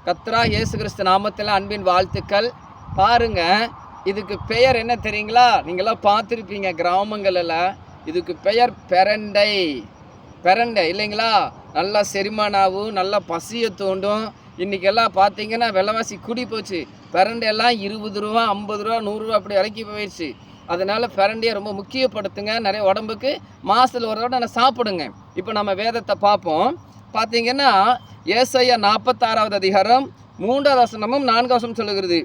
கர்த்தரா இயேசு கிறிஸ்து நாமத்தில் அன்பின் வாழ்த்துக்கள். பாருங்க, இதுக்கு பெயர் என்ன தெரியுங்களா? நீங்களாம் பார்த்துருப்பீங்க கிராமங்களில். இதுக்கு பெயர் பெரண்டை. பெரண்டை இல்லைங்களா? நல்லா செரிமானாவும், நல்லா பசியை தூண்டும். இன்றைக்கெல்லாம் பார்த்தீங்கன்னா விலைவாசி கூடி போச்சு. பெரண்டையெல்லாம் 20 ரூபா, 50 ரூபா, 100 ரூபா அப்படி இறக்கி போயிடுச்சு. அதனால் பெரண்டையை ரொம்ப முக்கியப்படுத்துங்க. நிறைய உடம்புக்கு மாதத்தில் ஒரு தடவை நான் சாப்பிடுங்க. இப்போ நம்ம வேதத்தை பார்ப்போம். பார்த்தீங்கன்னா ஏசாயா 46வது அதிகாரம் 3வது வசனமும் 4வது வசனம் சொல்லுகிறது.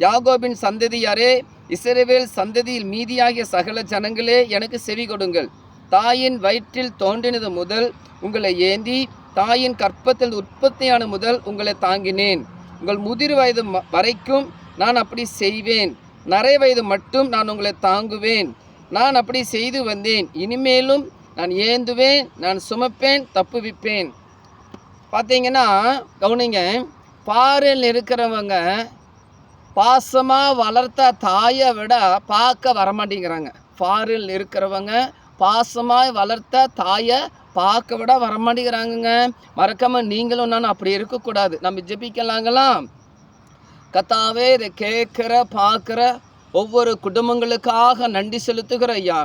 யாக்கோபின் சந்ததியாரே, இஸ்ரவேல் சந்ததியில் மீதியாகிய சகல ஜனங்களே, எனக்கு செவி கொடுங்கள். தாயின் வயிற்றில் தோன்றினது முதல் உங்களை ஏந்தி, தாயின் கற்பத்தில் உற்பத்தியான முதல் உங்களை தாங்கினேன். உங்கள் முதிர் வயது வரைக்கும் நான் அப்படி செய்வேன். நரை வயது மட்டும் நான் உங்களை தாங்குவேன். நான் அப்படி செய்து வந்தேன். இனிமேலும் நான் ஏந்துவேன், நான் சுமப்பேன், தப்புவிப்பேன். பார்த்தீங்கன்னா கவனிங்க, பாறையில் இருக்கிறவங்க பாசமாக வளர்த்த தாயை விட பார்க்க வரமாட்டேங்கிறாங்க. ஃபாரில் இருக்கிறவங்க பாசமாக வளர்த்த தாயை பார்க்க விட வரமாட்டேங்கிறாங்கங்க. மறக்காமல் நீங்களும் நானும் அப்படி இருக்கக்கூடாது. நம்ம ஜெபிக்கலாங்களாம். கர்த்தாவே, இதை கேட்குற பார்க்குற ஒவ்வொரு குடும்பங்களுக்காக நன்றி செலுத்துகிற ஐயா.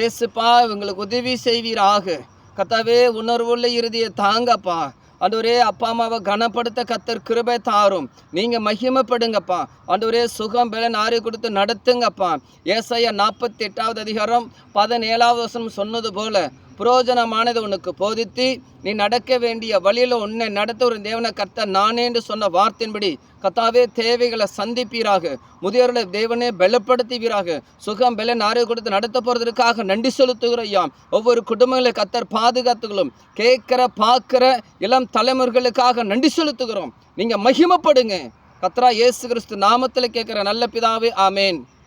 ஏசுப்பா, இவங்களுக்கு உதவி செய்வீராக. கர்த்தாவே, உணர்வுள்ள இறுதியை தாங்கப்பா. ஆண்டவரே, அப்பா அம்மாவை கனப்படுத்த கர்த்தர் கிருபை தாரும். நீங்கள் மகிமைப்படுங்கப்பா. ஆண்டவரே, சுகம் பலன் ஆரோக்கியம் கொடுத்து நடத்துங்கப்பா. ஏசாயா 48வது அதிகாரம் 17வது வசனம் சொன்னது போல, புரோஜனமானது உனக்கு போதித்து நீ நடக்க வேண்டிய வழியில் உன்னை நடத்த ஒரு தேவனை கர்த்தர் நானே என்று சொன்ன வார்த்தையின்படி கர்த்தாவே தேவைகளை சந்திப்பீராக. முதியோர்களை தேவனே பலப்படுத்துவீராக. சுகம் பலன் ஆரோக்கியம் கொடுத்து நடத்த போகிறதுக்காக நன்றி செலுத்துகிற ஐயா. ஒவ்வொரு குடும்பங்களை கர்த்தர் பாதுகாத்துகளும். கேட்குற பார்க்குற இளம் தலைமுறைகளுக்காக நன்றி செலுத்துகிறோம். நீங்கள் மகிமைப்படுங்க. கர்த்தரா இயேசு கிறிஸ்து நாமத்தில் கேட்குற நல்ல பிதாவே, ஆமேன்.